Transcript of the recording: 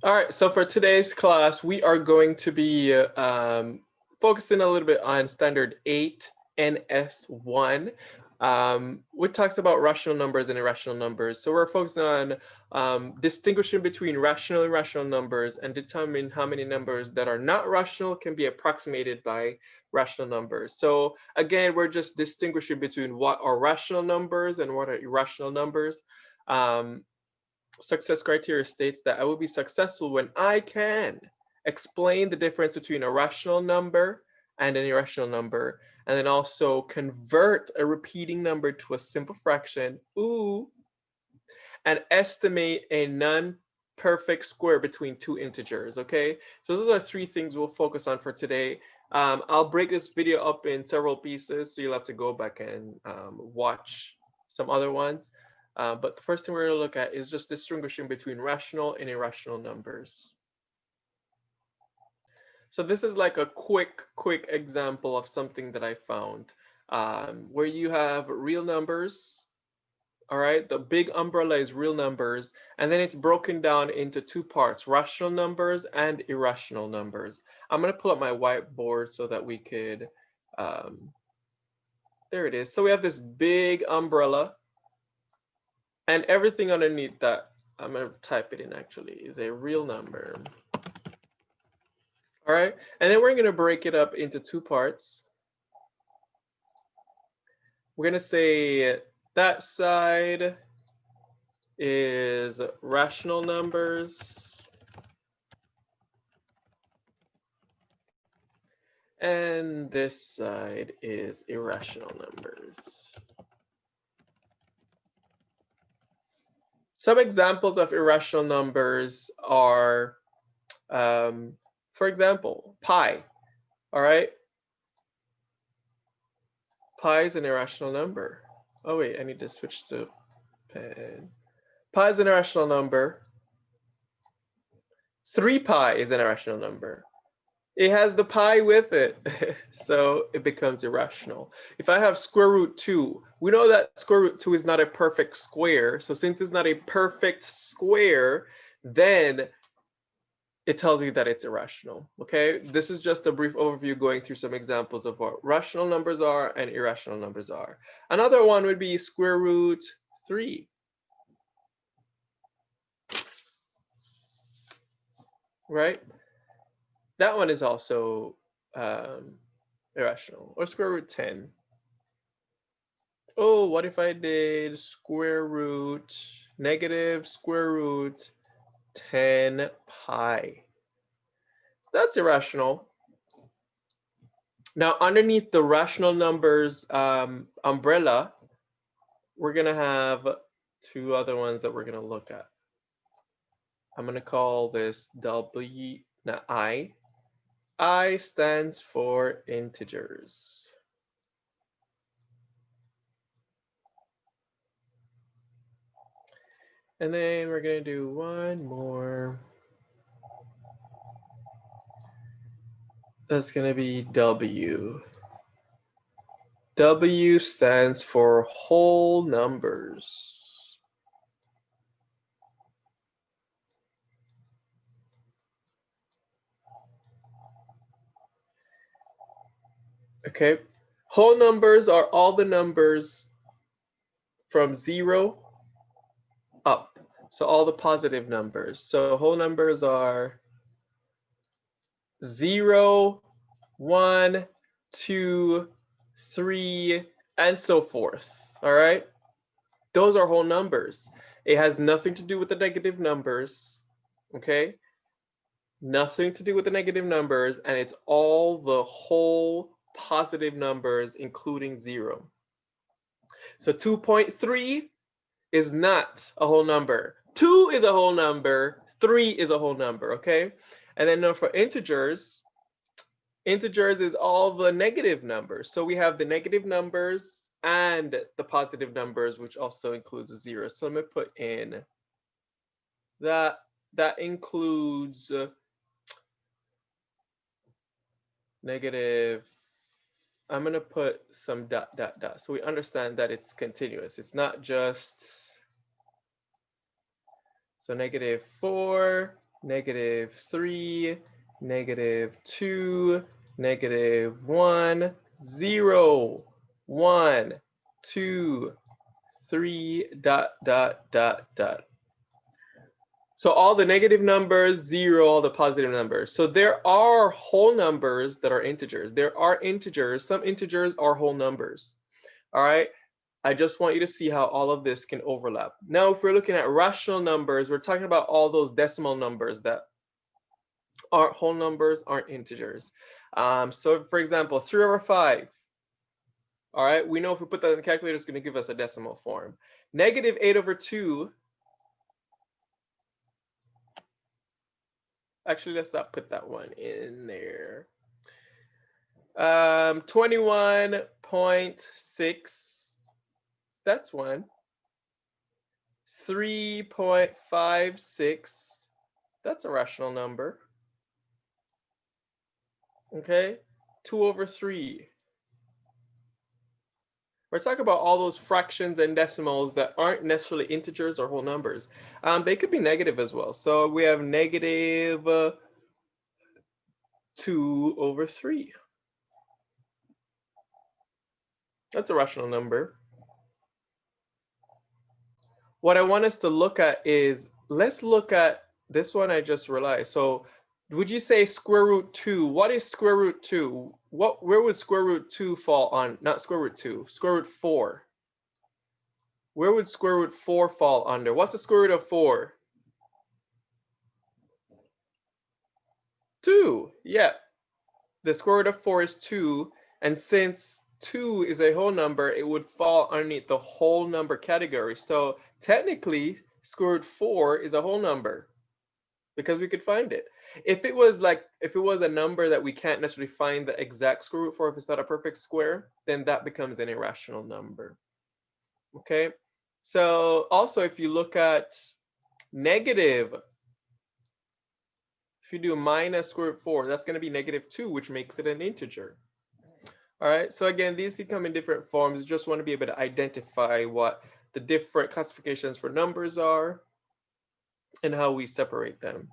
All right, so for today's class, we are going to be focusing a little bit on standard 8 NS1, which talks about rational numbers and irrational numbers. So we're focusing on distinguishing between rational and irrational numbers and determine how many numbers that are not rational can be approximated by rational numbers. So again, we're just distinguishing between what are rational numbers and what are irrational numbers. Um, Success criteria states that I will be successful when I can explain the difference between a rational number and an irrational number, and then also convert a repeating number to a simple fraction, ooh, and estimate a non-perfect square between two integers, okay? So those are three things we'll focus on for today. I'll break this video up in several pieces, so you'll have to go back and watch some other ones. But the first thing we're going to look at is just distinguishing between rational and irrational numbers. So this is like a quick example of something that I found, where you have real numbers. All right, the big umbrella is real numbers, and then it's broken down into two parts, rational numbers and irrational numbers. I'm going to pull up my whiteboard so that we could, um, there it is. So we have this big umbrella, and everything underneath that, I'm going to type it in actually, is a real number. All right, and then we're going to break it up into two parts. We're going to say that side is rational numbers, and this side is irrational numbers. Some examples of irrational numbers are, for example, pi. All right, pi is an irrational number. Oh wait, I need to switch to pen. Pi is an irrational number. 3 pi is an irrational number. It has the pi with it, so it becomes irrational. If I have square root 2, we know that square root 2 is not a perfect square. So since it's not a perfect square, then it tells me that it's irrational. Okay, this is just a brief overview going through some examples of what rational numbers are and irrational numbers are. Another one would be square root 3. Right? That one is also irrational. Or square root 10. Oh, what if I did square root negative square root 10 pi? That's irrational. Now, underneath the rational numbers umbrella, we're going to have two other ones that we're going to look at. I'm going to call this W, not I. I stands for integers. And then we're going to do one more. That's going to be W. W stands for whole numbers. Okay, whole numbers are all the numbers from 0 up. So all the positive numbers. So whole numbers are 0, 1, 2, 3, and so forth. All right, those are whole numbers. It has nothing to do with the negative numbers. Okay, nothing to do with the negative numbers, and it's all the whole positive numbers, including 0. So 2.3 is not a whole number. 2 is a whole number. 3 is a whole number, okay? And then now for integers, integers is all the negative numbers. So we have the negative numbers and the positive numbers, which also includes a 0. So let me put in that. That includes negative. I'm going to put some dot, dot, dot. So we understand that it's continuous. It's not just, so negative 4, -3, -2, -1, 0, 1, 2, 3, ... So all the negative numbers, 0, all the positive numbers. So there are whole numbers that are integers. There are integers. Some integers are whole numbers. All right. I just want you to see how all of this can overlap. Now, if we're looking at rational numbers, we're talking about all those decimal numbers that aren't whole numbers, aren't integers. So for example, 3/5. All right, we know if we put that in the calculator, it's going to give us a decimal form. -8/2. Actually, let's not put that one in there. 21.6. That's one. 3.56. That's a rational number. Okay, 2/3. We're talking about all those fractions and decimals that aren't necessarily integers or whole numbers. They could be negative as well. So we have -2/3. That's a rational number. What I want us to look at is, let's look at this one I just realized. So would you say √2? What is √2? Where would √2 fall on? Not √2, √4. Where would √4 fall under? What's the square root of 4? 2. Yeah. The square root of 4 is 2. And since 2 is a whole number, it would fall underneath the whole number category. So technically, square root 4 is a whole number because we could find it. If it was a number that we can't necessarily find the exact square root for, if it's not a perfect square, then that becomes an irrational number. Okay. So also, if you look at negative, if you do minus square root 4, that's going to be -2, which makes it an integer. All right. So again, these come in different forms. You just want to be able to identify what the different classifications for numbers are and how we separate them.